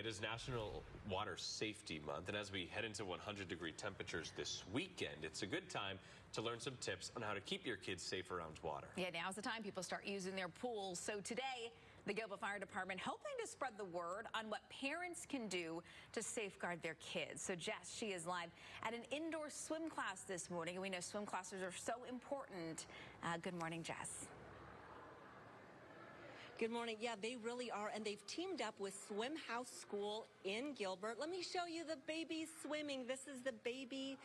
It is National Water Safety Month, and as we head into 100-degree temperatures this weekend, it's a good time to learn some tips on how to keep your kids safe around water. Yeah, now's the time people start using their pools. So today, the Gilbert Fire Department hoping to spread the word on what parents can do to safeguard their kids. So Jess, she is live at an indoor swim class this morning, and we know swim classes are so important. Good morning, Jess. Good morning. Yeah, they really are. And they've teamed up with Swimhaus School in Gilbert. Let me show you the babies swimming. This is the baby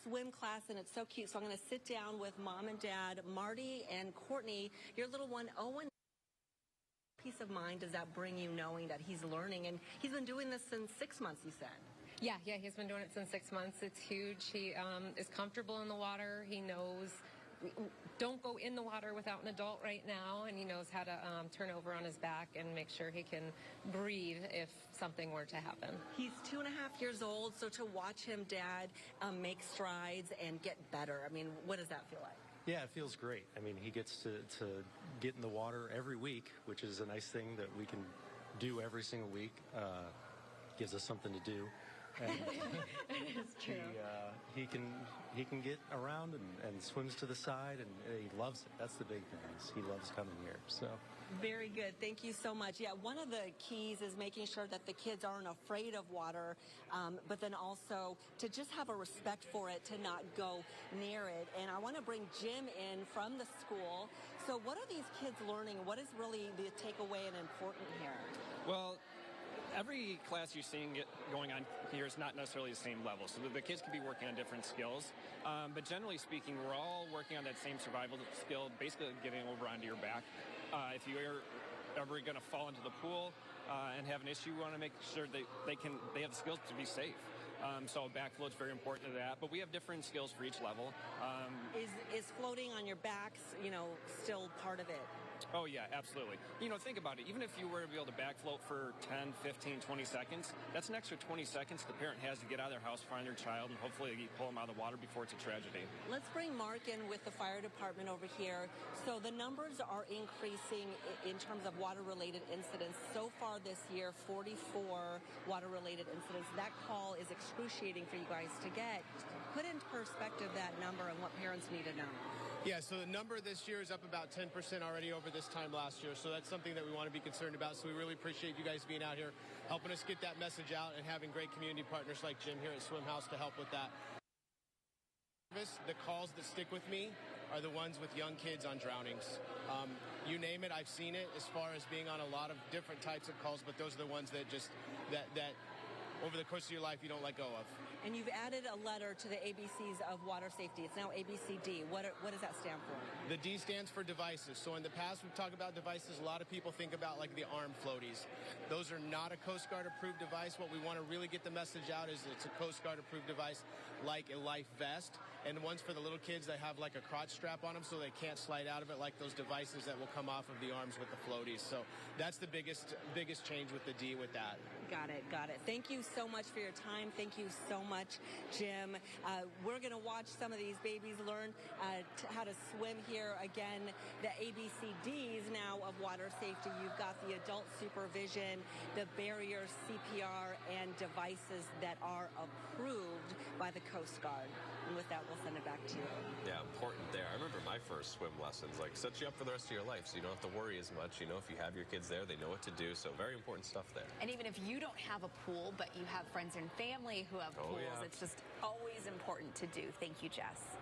swim class, and it's so cute. So I'm going to sit down with mom and dad, Marty and Courtney. Your little one, Owen. Peace of mind does that bring you knowing that he's learning? And he's been doing this since 6 months, you said. Yeah, he's been doing it since 6 months. It's huge. He is comfortable in the water. He knows don't go in the water without an adult right now, and he knows how to turn over on his back and make sure he can breathe if something were to happen. He's 2.5 years old, so to watch him, Dad, make strides and get better, I mean, what does that feel like? Yeah, it feels great. I mean, he gets to get in the water every week, which is a nice thing that we can do every single week. Gives us something to do. And it's true. He can get around and swims to the side, and he loves it. That's the big thing. He loves coming here. So very good. Thank you so much. Yeah, one of the keys is making sure that the kids aren't afraid of water, but then also to just have a respect for it, to not go near it. And I want to bring Jim in from the school. So what are these kids learning? What is really the takeaway and important here? Well, every class you're seeing going on here is not necessarily the same level, so the kids can be working on different skills. But generally speaking, we're all working on that same survival skill, basically getting over onto your back. If you're ever going to fall into the pool and have an issue, we want to make sure they have the skills to be safe. So backflow is very important to that, but we have different skills for each level. Is floating on your backs, still part of it? Oh, yeah, absolutely. Think about it. Even if you were to be able to backfloat for 10, 15, 20 seconds, that's an extra 20 seconds the parent has to get out of their house, find their child, and hopefully pull them out of the water before it's a tragedy. Let's bring Mark in with the fire department over here. So the numbers are increasing in terms of water-related incidents. So far this year, 44 water-related incidents. That call is excruciating for you guys to get. Put in perspective that number and what parents need to know. Yeah, so the number this year is up about 10% already over this time last year. So that's something that we want to be concerned about. So we really appreciate you guys being out here, helping us get that message out, and having great community partners like Jim here at Swimhaus to help with that. The calls that stick with me are the ones with young kids on drownings. You name it, I've seen it as far as being on a lot of different types of calls, but those are the ones that just, that over the course of your life you don't let go of. And you've added a letter to the ABCs of water safety. It's now ABCD. What does that stand for? The D stands for devices. So in the past, we've talked about devices. A lot of people think about like the arm floaties. Those are not a Coast Guard approved device. What we want to really get the message out is it's a Coast Guard approved device like a life vest. And the ones for the little kids that have like a crotch strap on them so they can't slide out of it, like those devices that will come off of the arms with the floaties. So that's the biggest change with the D with that. Got it. Thank you so much for your time. Thank you so much, Jim. We're going to watch some of these babies learn how to swim here. Again, the ABCDs now of water safety. You've got the adult supervision, the barriers, CPR, and devices that are approved by the Coast Guard. And with that, we'll send it back to you. Yeah, important there. I remember my first swim lessons, set you up for the rest of your life, so you don't have to worry as much. If you have your kids there, they know what to do, so very important stuff there. And even if you don't have a pool, but you have friends and family who have pools, it's just always important to do. Thank you, Jess.